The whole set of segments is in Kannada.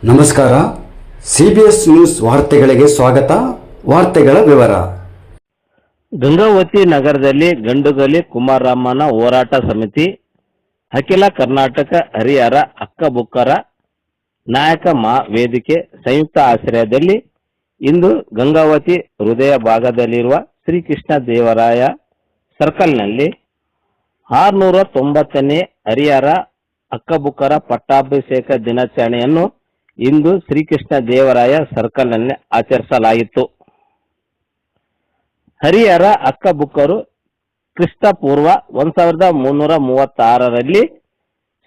ನಮಸ್ಕಾರ. CBS ನ್ಯೂಸ್ ವಾರ್ತೆಗಳಿಗೆ ಸ್ವಾಗತ. ವಾರ್ತೆಗಳ ವಿವರ. ಗಂಗಾವತಿ ನಗರದಲ್ಲಿ ಗಂಡುಗಲಿ ಕುಮಾರರಾಮನ ಹೋರಾಟ ಸಮಿತಿ, ಅಖಿಲ ಕರ್ನಾಟಕ ಹರಿಹರ ಹಕ್ಕಬುಕ್ಕರ ನಾಯಕ ವೇದಿಕೆ ಸಂಯುಕ್ತ ಆಶ್ರಯದಲ್ಲಿ ಇಂದು ಗಂಗಾವತಿ ಹೃದಯ ಭಾಗದಲ್ಲಿರುವ ಶ್ರೀಕೃಷ್ಣ ದೇವರಾಯ ಸರ್ಕಲ್ನಲ್ಲಿ 690ನೇ ಹರಿಹರ ಹಕ್ಕಬುಕ್ಕರ ಪಟ್ಟಾಭಿಷೇಕ ದಿನಾಚರಣೆಯನ್ನು ಇಂದು ಶ್ರೀಕೃಷ್ಣ ದೇವರಾಯ ಸರ್ಕಲ್ನಲ್ಲಿ ಆಚರಿಸಲಾಯಿತು. ಹರಿಹರ ಹಕ್ಕಬುಕ್ಕರು ಕ್ರಿಸ್ತಪೂರ್ವ 1336ರಲ್ಲಿ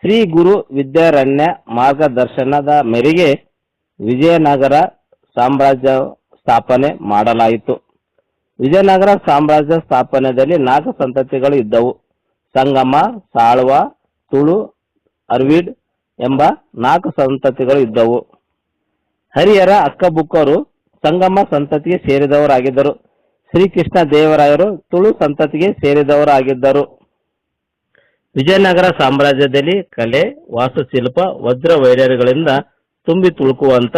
ಶ್ರೀ ಗುರು ವಿದ್ಯಾರಣ್ಯ ಮಾರ್ಗದರ್ಶನದ ಮೇರೆಗೆ ವಿಜಯನಗರ ಸಾಮ್ರಾಜ್ಯ ಸ್ಥಾಪನೆ ಮಾಡಲಾಯಿತು. ವಿಜಯನಗರ ಸಾಮ್ರಾಜ್ಯ ಸ್ಥಾಪನೆಯಲ್ಲಿ 4 ಸಂತತಿಗಳು ಇದ್ದವು. ಸಂಗಮ, ಸಾಳ್ವ, ತುಳು, ಅರ್ವಿಡ್ ಎಂಬ 4 ಸಂತತಿಗಳು ಇದ್ದವು. ಹರಿಹರ ಹಕ್ಕಬುಕ್ಕರು ಸಂಗಮ ಸಂತತಿಗೆ ಸೇರಿದವರಾಗಿದ್ದರು. ಶ್ರೀಕೃಷ್ಣ ದೇವರಾಯರು ತುಳು ಸಂತತಿಗೆ ಸೇರಿದವರಾಗಿದ್ದರು. ವಿಜಯನಗರ ಸಾಮ್ರಾಜ್ಯದಲ್ಲಿ ಕಲೆ, ವಾಸ್ತುಶಿಲ್ಪ, ವಜ್ರ ವೈಡೂರ್ಯಗಳಿಂದ ತುಂಬಿ ತುಳುಕುವಂತ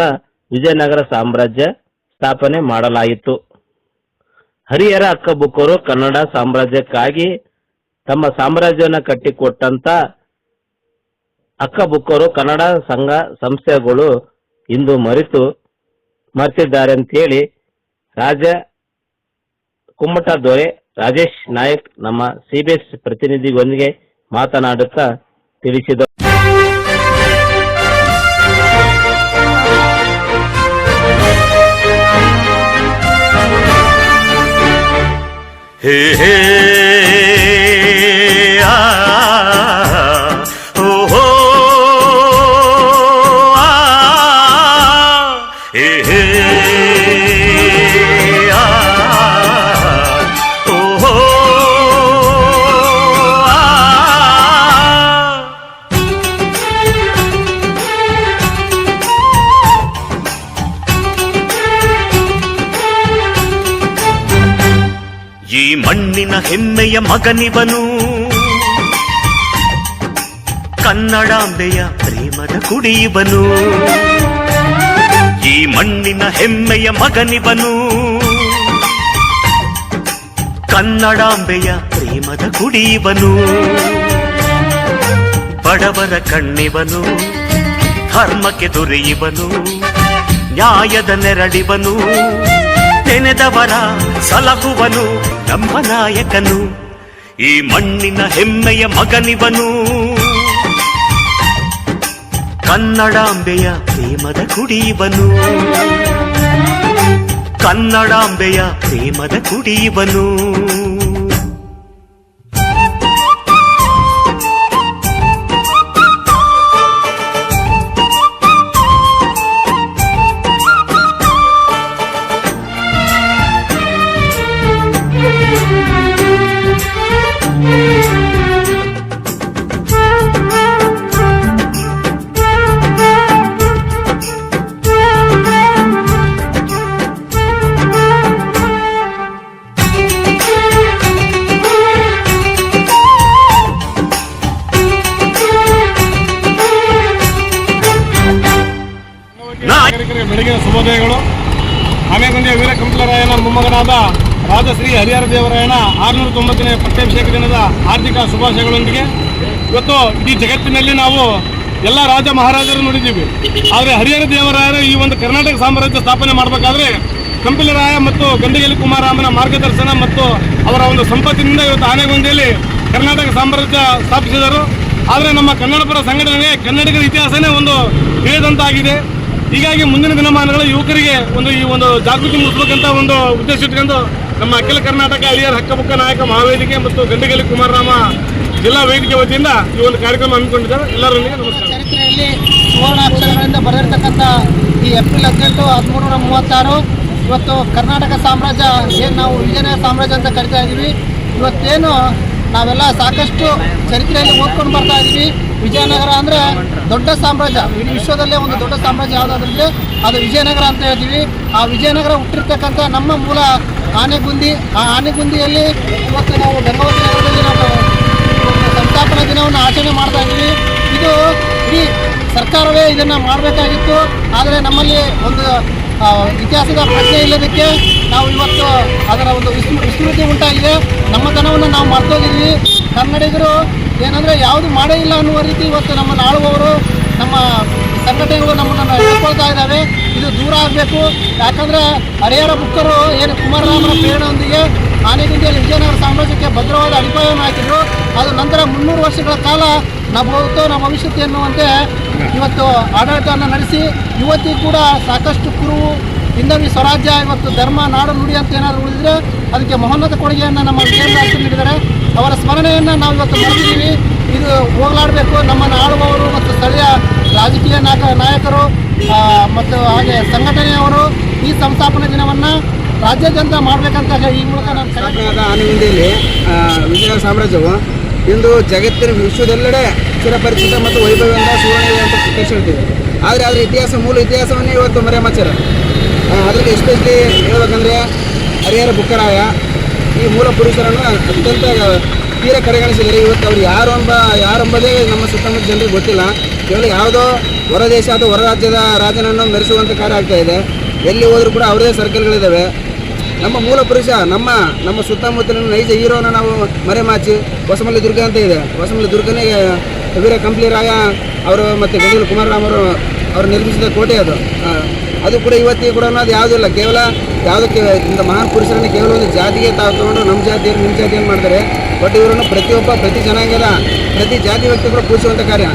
ವಿಜಯನಗರ ಸಾಮ್ರಾಜ್ಯ ಸ್ಥಾಪನೆ ಮಾಡಲಾಯಿತು. ಹರಿಹರ ಹಕ್ಕಬುಕ್ಕರು ಕನ್ನಡ ಸಾಮ್ರಾಜ್ಯಕ್ಕಾಗಿ ತಮ್ಮ ಸಾಮ್ರಾಜ್ಯವನ್ನು ಕಟ್ಟಿಕೊಟ್ಟಂತ ಹಕ್ಕಬುಕ್ಕರು ಕನ್ನಡ ಸಂಘ ಸಂಸ್ಥೆಗಳು ಇಂದು ಮರೆತಿದ್ದಾರೆ ಅಂತೇಳಿ ರಾಜ ಕುಮ್ಮಟ ದೊರೆ ರಾಜೇಶ್ ನಾಯಕ್ ನಮ್ಮ CBS ಪ್ರತಿನಿಧಿಗಳೊಂದಿಗೆ ಮಾತನಾಡುತ್ತಾ ತಿಳಿಸಿದರು. ಹೇ ಹೇ ಆ ಓ ಹೋ ಆ ಹೇ ಹೇ ಆ ಓ ಹೋ ಆ ಈ ಮಣ್ಣಿನ ಹೆಮ್ಮೆಯ ಮಗನಿವನು, ಕನ್ನಡಾಂಬೆಯ ಪ್ರೇಮದ ಕುಡಿಯುವನು. ಈ ಮಣ್ಣಿನ ಹೆಮ್ಮೆಯ ಮಗನಿವನು, ಕನ್ನಡಾಂಬೆಯ ಪ್ರೇಮದ ಕುಡಿಯುವನು. ಬಡವರ ಕಣ್ಣಿವನು, ಧರ್ಮಕ್ಕೆ ದೊರೆಯುವನು, ನ್ಯಾಯದ ನೆರಳಿವನು, ನೆನೆದವರ ಸಲಹುವನು ನಮ್ಮ ನಾಯಕನು. ಈ ಮಣ್ಣಿನ ಹೆಮ್ಮೆಯ ಮಗನಿವನು, ಕನ್ನಡಾಂಬೆಯ ಪ್ರೇಮದ ಕುಡಿಯುವನು. ಕನ್ನಡಾಂಬೆಯ ಪ್ರೇಮದ ಕುಡಿಯುವನು. ಬೆಳಗಿನ ಶುಭೋದಯಗಳು. ಆನೆಗೊಂದಿಯ ವೀರಕಂಪಲರಾಯನ ಮೊಮ್ಮಗನಾದ ರಾಜಶ್ರೀ ಹರಿಹರ ದೇವರಾಯನ 690ನೇ ಪಟ್ಟಾಭಿಷೇಕ ದಿನದ ಹಾರ್ದಿಕ ಶುಭಾಶಯಗಳೊಂದಿಗೆ ಇವತ್ತು ಇಡೀ ಜಗತ್ತಿನಲ್ಲಿ ನಾವು ಎಲ್ಲ ರಾಜ ಮಹಾರಾಜರು ನೋಡಿದ್ದೀವಿ. ಆದರೆ ಹರಿಹರ ದೇವರಾಯರು ಈ ಒಂದು ಕರ್ನಾಟಕ ಸಾಮ್ರಾಜ್ಯ ಸ್ಥಾಪನೆ ಮಾಡಬೇಕಾದ್ರೆ ಕಂಪಿಲರಾಯ ಮತ್ತು ಗಂಡುಗಲಿ ಕುಮಾರರಾಮನ ಮಾರ್ಗದರ್ಶನ ಮತ್ತು ಅವರ ಒಂದು ಸಂಪತ್ತಿನಿಂದ ಇವತ್ತು ಆನೆಗೊಂದಿಯಲ್ಲಿ ಕರ್ನಾಟಕ ಸಾಮ್ರಾಜ್ಯ ಸ್ಥಾಪಿಸಿದರು. ಆದರೆ ನಮ್ಮ ಕನ್ನಡಪರ ಸಂಘಟನೆಗೆ ಕನ್ನಡಿಗರ ಇತಿಹಾಸನೇ ಒಂದು ತಿಳಿದಂತಾಗಿದೆ. ಹೀಗಾಗಿ ಮುಂದಿನ ದಿನಮಾನಗಳ ಯುವಕರಿಗೆ ಈ ಒಂದು ಜಾಗೃತಿ ಮೂಡಿಸಬೇಕಂತ ಒಂದು ಉದ್ದೇಶ ಇಟ್ಕೊಂಡು ನಮ್ಮ ಅಖಿಲ ಕರ್ನಾಟಕ ಹರಿಹರ ಹಕ್ಕಬುಕ್ಕ ನಾಯಕ ಮಹಾವೇದಿಕೆ ಮತ್ತು ಗಂಡುಗಲಿ ಕುಮಾರರಾಮ ಜಿಲ್ಲಾ ವೇದಿಕೆ ವತಿಯಿಂದ ಈ ಒಂದು ಕಾರ್ಯಕ್ರಮ ಹಮ್ಮಿಕೊಂಡಿದ್ದಾರೆ. ಎಲ್ಲರೊಂದಿಗೆ ನಮಸ್ಕಾರ. ಚರಿತ್ರೆಯಲ್ಲಿ ಸುವರ್ಣಾಕ್ಷರಗಳಿಂದ ಬರೆದಿರ್ತಕ್ಕಂಥ ಈ ಏಪ್ರಿಲ್ 18, 1336 ಇವತ್ತು ಕರ್ನಾಟಕ ಸಾಮ್ರಾಜ್ಯ ಏನು ನಾವು ವಿಜಯನಗರ ಸಾಮ್ರಾಜ್ಯ ಅಂತ ಕರಿತಾ ಇದ್ದೀವಿ. ಇವತ್ತೇನು ನಾವೆಲ್ಲ ಸಾಕಷ್ಟು ಚರಿತ್ರೆಯಲ್ಲಿ ಓದ್ಕೊಂಡು ಬರ್ತಾ ಇದ್ದೀವಿ. ವಿಜಯನಗರ ಅಂದರೆ ದೊಡ್ಡ ಸಾಮ್ರಾಜ್ಯ, ಇಡೀ ವಿಶ್ವದಲ್ಲೇ ಒಂದು ದೊಡ್ಡ ಸಾಮ್ರಾಜ್ಯ ಯಾವುದಾದ್ರೂ ಅದು ವಿಜಯನಗರ ಅಂತ ಹೇಳ್ತೀವಿ. ಆ ವಿಜಯನಗರ ಹುಟ್ಟಿರ್ತಕ್ಕಂಥ ನಮ್ಮ ಮೂಲ ಆನೆಗುಂದಿ. ಆ ಆನೆಗುಂದಿಯಲ್ಲಿ ಇವತ್ತು ನಾವು ಗಂಗಾವತಿ ನಗರದಲ್ಲಿ ನಾವು ಸಂಸ್ಥಾಪನಾ ದಿನವನ್ನು ಆಚರಣೆ ಮಾಡ್ತಾ ಇದ್ದೀವಿ. ಇದು ಇಡೀ ಸರ್ಕಾರವೇ ಇದನ್ನು ಮಾಡಬೇಕಾಗಿತ್ತು. ಆದರೆ ನಮ್ಮಲ್ಲಿ ಒಂದು ಇತಿಹಾಸದ ಪ್ರಜ್ಞೆ ಇಲ್ಲದಕ್ಕೆ ನಾವು ಇವತ್ತು ಅದರ ಒಂದು ವಿಸ್ಮೃತಿ ಉಂಟಾಗಿದೆ. ನಮ್ಮತನವನ್ನು ನಾವು ಮರ್ತೋಗಿದ್ವಿ. ಕನ್ನಡಿಗರು ಏನಂದರೆ ಯಾವುದು ಮಾಡೇ ಇಲ್ಲ ಅನ್ನುವ ರೀತಿ ಇವತ್ತು ನಮ್ಮನ್ನು ಆಳುವವರು, ನಮ್ಮ ಸಂಘಟನೆಗಳು ನಮ್ಮನ್ನು ಹೇಳ್ಕೊಳ್ತಾ ಇದ್ದಾವೆ. ಇದು ದೂರ ಆಗಬೇಕು. ಯಾಕಂದರೆ ಹರಿಹರ ಬುಕ್ಕರು ಏನು ಕುಮಾರರಾಮನ ಪ್ರೇರಣೆಯೊಂದಿಗೆ ಆನೆಗುಂದಿಯಲ್ಲಿ ವಿಜಯನಗರ ಸಾಮ್ರಾಜ್ಯಕ್ಕೆ ಭದ್ರವಾದ ಅಡಿಪಾಯವನ್ನು ಹಾಕಿದ್ರು. ಅದು ನಂತರ 300 ವರ್ಷಗಳ ಕಾಲ ನಮ್ಮ ಭವಿಷ್ಯತ್ತು ಎನ್ನುವಂತೆ ಇವತ್ತು ಆಡಳಿತವನ್ನು ನಡೆಸಿ ಇವತ್ತಿಗೂ ಕೂಡ ಸಾಕಷ್ಟು ಕುರುವು, ಹಿಂದವಿ ಸ್ವರಾಜ್ಯ, ಇವತ್ತು ಧರ್ಮ, ನಾಡು, ನುಡಿ ಅಂತ ಏನಾದರೂ ಉಳಿದಿದ್ರೆ ಅದಕ್ಕೆ ಮಹೋನ್ನತ ಕೊಡುಗೆಯನ್ನು ನಮ್ಮ ವಿಜಯನಗರ ನೀಡಿದ್ದಾರೆ. ಅವರ ಸ್ಮರಣೆಯನ್ನು ನಾವು ಇವತ್ತು ಮಾಡ್ತಿದ್ದೀವಿ. ಇದು ಹೋಗಲಾಡಬೇಕು. ನಮ್ಮನ್ನು ಆಳುವವರು ಮತ್ತು ಸ್ಥಳೀಯ ರಾಜಕೀಯ ನಾಯಕರು ಮತ್ತು ಹಾಗೆ ಸಂಘಟನೆಯವರು ಈ ಸಂಸ್ಥಾಪನಾ ದಿನವನ್ನು ರಾಜ್ಯಾದ್ಯಂತ ಮಾಡಬೇಕಂತ ಈ ಮೂಲಕ ನಾನು ಆನೆಗುಂದಿಯಲ್ಲಿ ವಿಜಯನಗರ ಸಾಮ್ರಾಜ್ಯವು ಇಂದು ಜಗತ್ತಿನ ವಿಶ್ವದೆಲ್ಲೆಡೆ ಚಿರಪರಿಚಿತ ಮತ್ತು ವೈಭವದಿಂದ ಸುವರ್ಣ ಅಂತ ಹೇಳ್ತೀವಿ. ಆದರೆ ಅದರ ಇತಿಹಾಸ, ಮೂಲ ಇತಿಹಾಸವನ್ನೇ ಇವತ್ತು ಮರೆಮಾಚಾರ. ಅದರಲ್ಲಿ ಎಸ್ಪೆಷಲಿ ಹೇಳ್ಬೇಕಂದ್ರೆ ಹರಿಹರ ಬುಕ್ಕರಾಯ ಈ ಮೂಲ ಪುರುಷರನ್ನು ಅತ್ಯಂತ ತೀರ ಕಡೆಗಣಿಸಿದರೆ ಇವತ್ತು ಅವರು ಯಾರೆಂಬುದೇ ನಮ್ಮ ಸುತ್ತಮುತ್ತ ಜನರಿಗೆ ಗೊತ್ತಿಲ್ಲ. ಕೇವಲ ಯಾವುದೋ ಹೊರ ದೇಶ ಅಥವಾ ಹೊರ ರಾಜ್ಯದ ರಾಜನನ್ನು ಮೆರೆಸುವಂಥ ಕಾರ್ಯ ಆಗ್ತಾ ಇದೆ. ಎಲ್ಲಿ ಹೋದರೂ ಕೂಡ ಅವರದೇ ಸರ್ಕಲ್ಗಳಿದ್ದಾವೆ. ನಮ್ಮ ಮೂಲ ಪುರುಷ, ನಮ್ಮ ಸುತ್ತಮುತ್ತಲಿನ ನೈಜ ಹೀರೋನ ನಾವು ಮರೆಮಾಚಿ ಹೊಸಮಲ್ಲಿ ದುರ್ಗ ಅಂತ ಇದೆ. ಹೊಸಮಲ್ಲಿ ದುರ್ಗನೇ ವೀರ ಕಂಪ್ಲಿರಾಯ ಅವರು ಮತ್ತು ಗಂಗೂರು ಕುಮಾರರಾಮರು ಅವರು ನಿರ್ಮಿಸಿದ ಕೋಟೆ ಅದು ಕೂಡ ಇವತ್ತಿಗೆ ಕೂಡ ಅದು ಯಾವುದೂ ಇಲ್ಲ. ಕೇವಲ ಯಾವುದಕ್ಕೆ ಇಂಥ ಮಹಾನ್ ಪುರುಷರನ್ನು ಕೇವಲ ಒಂದು ಜಾತಿಗೆ ತಾವು ತಗೊಂಡು ನಮ್ಮ ಜಾತಿಯನ್ನು ನಿಮ್ಮ ಜಾತಿಯನ್ನು ಮಾಡ್ತಾರೆ. ಬಟ್ ಇವರನ್ನು ಪ್ರತಿ ಜನಾಂಗದ ಪ್ರತಿ ಜಾತಿ ವ್ಯಕ್ತಿ ಕೂಡ ಪೂಜಿಸುವಂಥ ಕಾರ್ಯ.